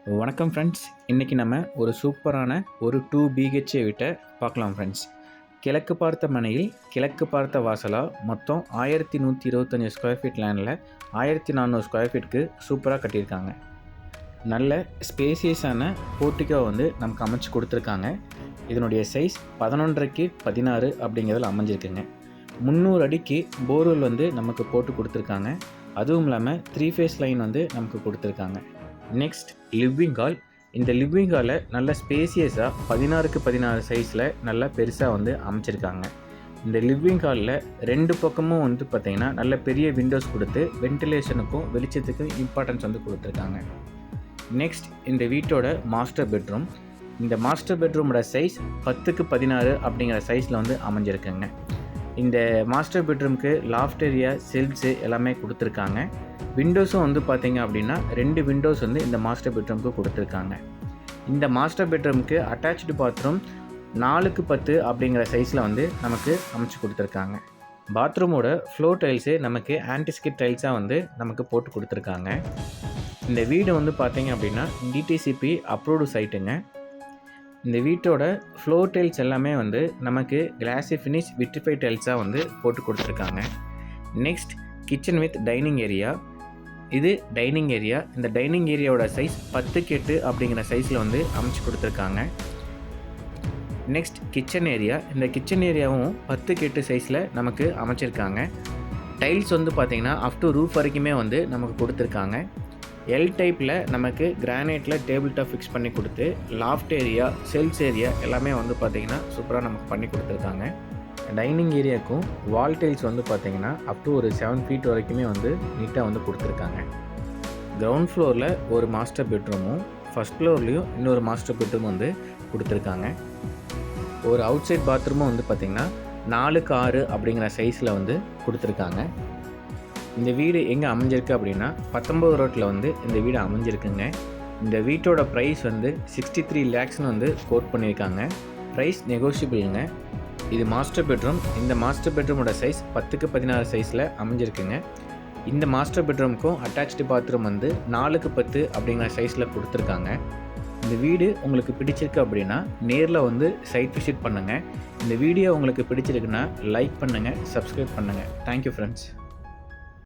வணக்கம் ஃப்ரெண்ட்ஸ். இன்றைக்கி நம்ம ஒரு சூப்பரான ஒரு 2 BHA வீட்டை பார்க்கலாம் ஃப்ரெண்ட்ஸ். கிழக்கு பார்த்த மனையில் கிழக்கு பார்த்த வாசலாக மொத்தம் 1125 ஸ்கொயர் ஃபீட் லேண்டில் 1400 ஸ்கொயர் ஃபீட்டுக்கு சூப்பராக கட்டியிருக்காங்க. நல்ல ஸ்பேசியஸான போர்ட்டிக்கோ நமக்கு அமைச்சு கொடுத்துருக்காங்க. இதனுடைய சைஸ் 11.5 16 அப்படிங்கிறதுல அமைஞ்சிருக்குங்க. 300 அடிக்கு போர்வெல் நமக்கு போட்டு கொடுத்துருக்காங்க. அதுவும் இல்லாமல் 3 ஃபேஸ் லைன் நமக்கு கொடுத்துருக்காங்க. Next living hall. இந்த லிவிங் ஹாலை நல்ல ஸ்பேசியஸாக 16க்கு 16 சைஸில் நல்லா பெருசாக அமைச்சிருக்காங்க. இந்த லிவிங் ஹாலில் 2 பக்கமும் பார்த்திங்கன்னா நல்ல பெரிய விண்டோஸ் கொடுத்து வென்டிலேஷனுக்கும் வெளிச்சத்துக்கும் இம்பார்ட்டன்ஸ் கொடுத்துருக்காங்க. நெக்ஸ்ட் இந்த வீட்டோட மாஸ்டர் பெட்ரூம். இந்த மாஸ்டர் பெட்ரூமோட சைஸ் 10க்கு 16 அப்படிங்கிற சைஸில் அமைஞ்சிருக்குங்க. இந்த மாஸ்டர் பெட்ரூமுக்கு லாஃப்ட் ஏரியா, செல்ஃப்ஸு எல்லாமே கொடுத்துருக்காங்க. விண்டோஸும் பார்த்திங்க அப்படின்னா 2 விண்டோஸ் இந்த மாஸ்டர் பெட்ரூமுக்கு கொடுத்துருக்காங்க. இந்த மாஸ்டர் பெட்ரூமுக்கு அட்டாச்டு பாத்ரூம் 4க்கு 10 அப்படிங்கிற சைஸில் நமக்கு அமைச்சு கொடுத்துருக்காங்க. பாத்ரூமோட ஃப்ளோர் டைல்ஸு நமக்கு ஆன்டிஸ்கிட் டைல்ஸாக நமக்கு போட்டு கொடுத்துருக்காங்க. இந்த வீடு பார்த்திங்க அப்படின்னா டிடிசிபி அப்ரூவ்டு சைட்டுங்க. இந்த வீட்டோட ஃப்ளோர் டைல்ஸ் எல்லாமே நமக்கு கிளாஸி ஃபினிஷ் விட்ரிஃபை டைல்ஸாக போட்டு கொடுத்துருக்காங்க. Next kitchen with dining area. இது டைனிங் ஏரியா. இந்த டைனிங் ஏரியாவோட சைஸ் 10க்கு 8 அப்படிங்கிற சைஸில் அமைச்சு கொடுத்துருக்காங்க. Next kitchen area. இந்த கிச்சன் ஏரியாவும் 10க்கு 8 சைஸில் நமக்கு அமைச்சிருக்காங்க. டைல்ஸ் பார்த்திங்கன்னா அப் டு ரூஃப் வரைக்குமே நமக்கு கொடுத்துருக்காங்க. எல் டைப்பில் நமக்கு கிரானைட்டில் டேபிள் டாப் ஃபிக்ஸ் பண்ணி கொடுத்து லாஃப்ட் ஏரியா, செல்ஃப்ஸ் ஏரியா எல்லாமே பார்த்திங்கன்னா சூப்பராக நமக்கு பண்ணி கொடுத்துருக்காங்க. டைனிங் ஏரியாவுக்கும் வால் டைல்ஸ் பார்த்திங்கன்னா அப் டு ஒரு 7 ஃபீட் வரைக்குமே நீட்டாக கொடுத்துருக்காங்க. கிரவுண்ட் ஃப்ளோரில் ஒரு மாஸ்டர் பெட்ரூமும் ஃபஸ்ட் ஃப்ளோர்லேயும் இன்னொரு மாஸ்டர் பெட்ரூம் கொடுத்துருக்காங்க. ஒரு அவுட் சைட் பாத்ரூமும் பார்த்திங்கன்னா 4க்கு 6 அப்படிங்கிற சைஸில் கொடுத்துருக்காங்க. இந்த வீடு எங்கே அமைஞ்சிருக்கு அப்படின்னா 19 ரோட்டில் இந்த வீடு அமைஞ்சிருக்குங்க. இந்த வீட்டோட ப்ரைஸ் 63 லேக்ஸ்னு கோட் பண்ணியிருக்காங்க. ப்ரைஸ் நெகோஷியபிளுங்க. இது மாஸ்டர் பெட்ரூம். இந்த மாஸ்டர் பெட்ரூமோட சைஸ் 10க்கு 16 சைஸில் அமைஞ்சிருக்குங்க. இந்த மாஸ்டர் பெட்ரூமுக்கும் அட்டாச்டு பாத்ரூம் 4க்கு 10 அப்படிங்கிற சைஸில் கொடுத்துருக்காங்க. இந்த வீடு உங்களுக்கு பிடிச்சிருக்கு அப்படின்னா நேரில் சைட் விசிட் பண்ணுங்கள். இந்த வீடியோ உங்களுக்கு பிடிச்சிருக்குன்னா லைக் பண்ணுங்கள், சப்ஸ்கிரைப் பண்ணுங்கள். Thank you friends.